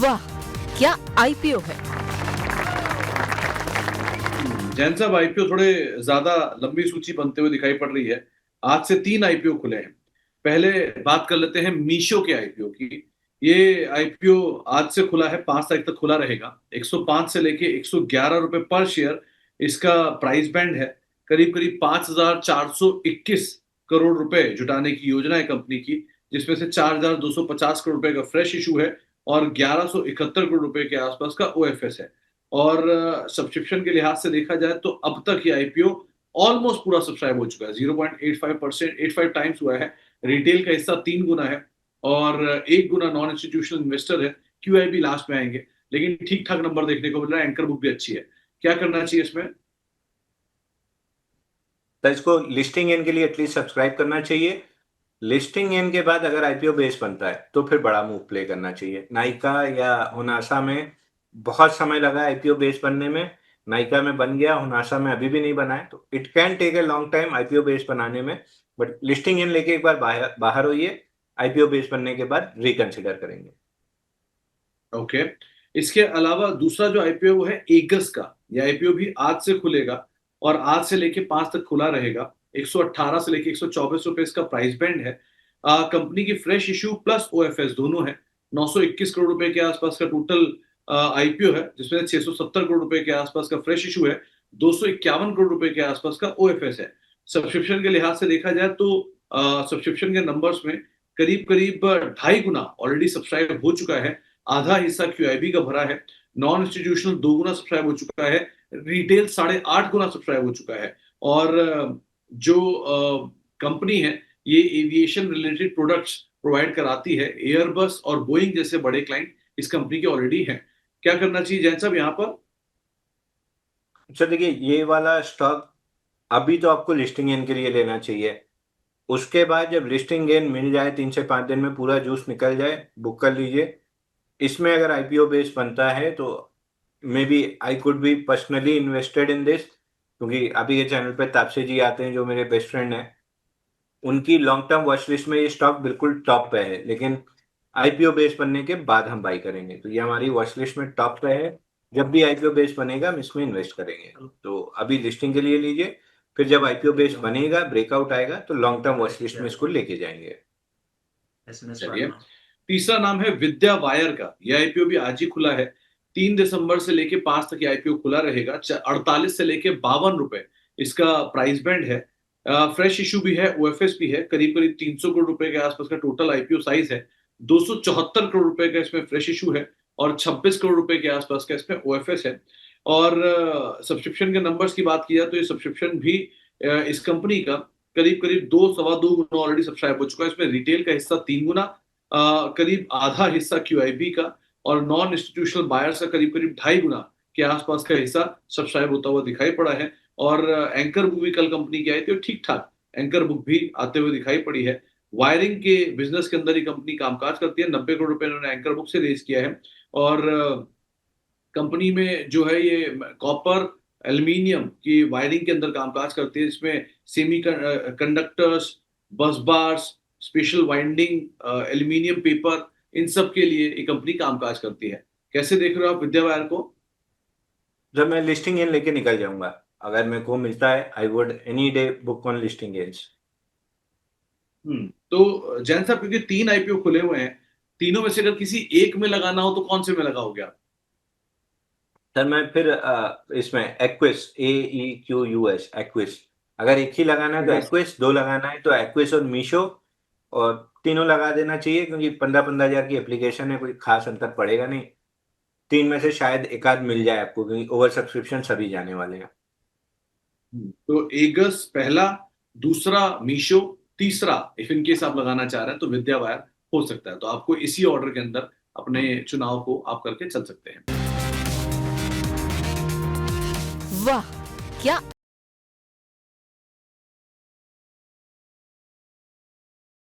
वाह, क्या आईपीओ है। जैन साहब, आईपीओ थोड़े ज्यादा लंबी सूची बनते हुए दिखाई पड़ रही है। आज से 3 आईपीओ खुले हैं। पहले बात कर लेते हैं मीशो के आईपीओ की। ये आईपीओ आज से खुला है, 5 तारीख तक खुला रहेगा। 105 से लेके 111 रुपए पर शेयर इसका प्राइस बैंड है। करीब करीब 5,421 करोड़ रुपए जुटाने की योजना है कंपनी की, जिसमें से 4,250 करोड़ रुपए का फ्रेश इशू है और 1171 करोड़ रुपए के आसपास का ओएफएस है। और सब्सक्रिप्शन के लिहाज से देखा जाए तो अब तक ये आईपीओ ऑलमोस्ट पूरा सब्सक्राइब हो चुका है। 0.85%, 85 टाइम्स हुआ है। रिटेल का हिस्सा 3 गुना है और 1 गुना नॉन इंस्टीट्यूशनल इन्वेस्टर है। क्यूआईबी लास्ट में आएंगे, लेकिन ठीक ठाक नंबर देखने को मिल रहा है। एंकर बुक भी अच्छी है। क्या करना चाहिए इसमें? तो इसको लिस्टिंग इन के लिए एटलीस्ट सब्सक्राइब करना चाहिए। लिस्टिंग इन के बाद अगर आईपीओ बेस बनता है तो फिर बड़ा मूव प्ले करना चाहिए। नाइका या हुनासा में बहुत समय लगा आईपीओ बेस बनने में। नाइका में बन गया, हुनासा में अभी भी नहीं बना है, तो it can take a long time IPO base बनाने में। बट लिस्टिंग इन लेके एक बार बाहर होइए, आईपीओ बेस बनने के बाद रिकंसिडर करेंगे। ओके। इसके अलावा दूसरा जो आईपीओ वो है एगस का। ये आईपीओ भी आज से खुलेगा और आज से लेके 5 तक खुला रहेगा। 118 से लेके 124 रुपए इसका प्राइस बैंड है। कंपनी की फ्रेश इशू प्लस ओएफएस दोनों है। 921 करोड़ रुपए के आसपास का टोटल आईपीओ है, जिसमें 670 करोड़ रुपए के आसपास का फ्रेश इशू है। 251 करोड़ रुपए के आसपास का ओएफएस है। सब्सक्रिप्शन के लिहाज से देखा जाए तो सब्सक्रिप्शन के नंबर्स में करीब करीब 2.5 गुना ऑलरेडी सब्सक्राइब हो चुका है। आधा हिस्सा क्यूआईबी का भरा है। नॉन इंस्टीट्यूशनल 2 गुना सब्सक्राइब हो चुका है। रिटेल 8.5 गुना सब्सक्राइब हो चुका है। और जो कंपनी है ये एविएशन रिलेटेड प्रोडक्ट्स प्रोवाइड कराती है। एयरबस और बोइंग जैसे बड़े क्लाइंट इस कंपनी के ऑलरेडी हैं। क्या करना चाहिए जैन साहब यहाँ पर? अच्छा देखिए, ये वाला स्टॉक अभी तो आपको लिस्टिंग इन के लिए लेना चाहिए। उसके बाद जब लिस्टिंग गेन मिल जाए, 3 से 5 दिन में पूरा जूस निकल जाए, बुक कर लीजिए। इसमें अगर आईपीओ बेस बनता है तो maybe I could be personally invested in this, क्योंकि अभी के चैनल पे तापसे जी आते हैं जो मेरे बेस्ट फ्रेंड हैं। उनकी लॉन्ग टर्म वॉच लिस्ट में ये स्टॉक बिल्कुल टॉप पे है, लेकिन आईपीओ बेस बनने के बाद हम बाई करेंगे। तो ये हमारी वॉच लिस्ट में टॉप पे है। जब भी आईपीओ बेस बनेगा हम इसमें इन्वेस्ट करेंगे। तो अभी लिस्टिंग के लिए लीजिए, फिर जब आईपीओ बेस बनेगा, ब्रेकआउट आएगा, तो लॉन्ग टर्म वॉच लिस्ट में इसको लेके जाएंगे। चलिए, तीसरा नाम है विद्या वायर का। यह आईपीओ भी आज ही खुला है। 3 दिसंबर से लेके 5 तक ये आईपीओ खुला रहेगा। 48 से लेके 52 रुपए इसका प्राइस बैंड है। फ्रेश इशू भी है, ओएफएस भी है। करीब करीब 300 करोड़ रुपए के आसपास का टोटल आईपीओ साइज है। 274 करोड़ रुपए का इसमें फ्रेश इशू है और 26 करोड़ रुपए के आसपास का इसमें ओएफएस है। और सब्सक्रिप्शन के नंबर्स की बात की जाए तो ये सब्सक्रिप्शन भी इस कंपनी का करीब करीब 2 सवा 2 गुना ऑलरेडी सब्सक्राइब हो चुका है। इसमें रिटेल का हिस्सा 3 गुना, करीब आधा हिस्सा क्यूआईबी का और नॉन इंस्टीट्यूशनल बायर्स का करीब करीब 2.5 गुना के आसपास का हिस्सा सब्सक्राइब होता हुआ दिखाई पड़ा है। और एंकर बुक भी कल कंपनी की आई थी और ठीक ठाक एंकर बुक भी आते हुए दिखाई पड़ी है। वायरिंग के बिजनेस के अंदर ही कंपनी कामकाज करती है। 90 करोड़ रुपए इन्होंने एंकर बुक से रेज किया है। और कंपनी में जो है ये कॉपर एल्यूमिनियम की वायरिंग के अंदर कामकाज करती है। इसमें semiconductors, bus bars, special winding, aluminium paper, इन सब के लिए ये कंपनी कामकाज करती है। कैसे देख रहे हो आप विद्या वायर को? जब मैं लिस्टिंग इन लेके निकल जाऊंगा, अगर मेरे को मिलता है, I would any day book on listing inns. तो जैन साहब, क्योंकि 3 आईपीओ खुले हुए हैं, तीनों में से अगर किसी एक में लगाना हो तो कौन से में लगाओगे आप? सर मैं फिर इसमें एक्विस, AEQUS, एक्विस। अगर एक ही लगाना है तो एक्विस, 2 लगाना है तो एक्विस और मीशो, और तीनों लगा देना चाहिए, क्योंकि 15-15 हजार की एप्लीकेशन है, कोई खास अंतर पड़ेगा नहीं। 3 में से शायद एक आध मिल जाए आपको, क्योंकि ओवर सब्सक्रिप्शन सभी जाने वाले हैं। तो एगस पहला, दूसरा मीशो, तीसरा इफ इन केस आप लगाना चाह रहे हैं तो विद्या वायर हो सकता है। तो आपको इसी ऑर्डर के अंदर अपने चुनाव को आप करके चल सकते हैं। वाह, क्या